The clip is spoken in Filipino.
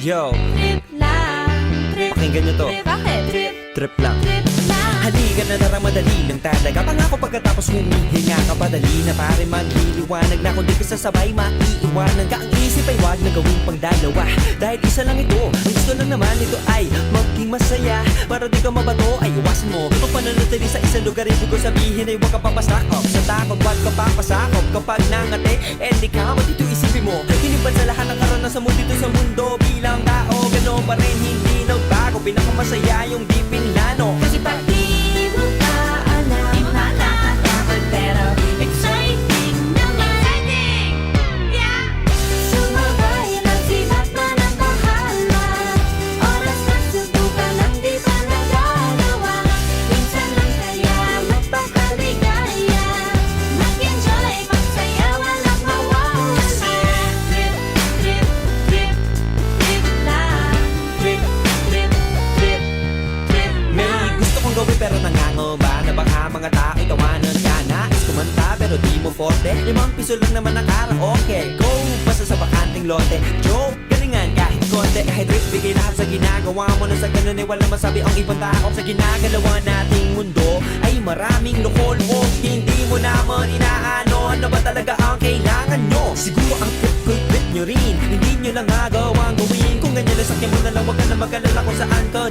Yo, Trip lang, trip, pakinggan nyo to. trip, bakit? Trip, Trip lang. trip lang. Halika na tara, madali lang talaga. Pangako pagkatapos humihinga ka, padali na pare magliliwanag na. Kung di ka sasabay, maiiwanan ka. Ang isip ay wag na gawing pangdalawa, dahil isa lang ito. Ang gusto lang naman ito ay maging masaya. Para di ka mabato ay iwasan mo ang pananatili sa isang lugar. Ibig ko sabihin ay huwag ka papasakop sa takot, wag ka papasakop. Kapag nangate, di ka matito isipin mo. Hinipan sa lahat ng karanasan mo dito sa mundo. Bilang tao, gano'n pa rin hindi nagbago. Pinakamasaya yung di pinlano. Kasi pag Di mo pa alam, di mo nakakatakot, pero exciting naman. Exciting! Yeah! Sumabay lang sibat na ng bahala. Oras na subukan ang di pa nagagawa. Minsan lang kaya magpakaligaya. Mag-enjoy, magsaya, walang mawawala. Trip, trip, trip, trip lang. Trip, trip, trip, trip may lang. gusto kong gawin pero nangangamba na baka mga tao tawanan ka. Nais kumanta pero di mo forte. 5 piso lang naman ang karaoke. Go! Basta sa bakanting lote. Joke! Galingan kahit konti. Kahit trip, bigay lahat sa ginagawa mo. Na sa ganun ay walang masabi ang ibang tao. Sa ginagalawa nating mundo ay maraming loko-loko. Hindi mo naman inaano. Ano ba talaga ang kailangan nyo? Siguro ang trip nyo rin. Hindi nyo lang agawang gawin. Kung ganyan lang sakyan mo na lang, wag ka na mag-alala kung saan ka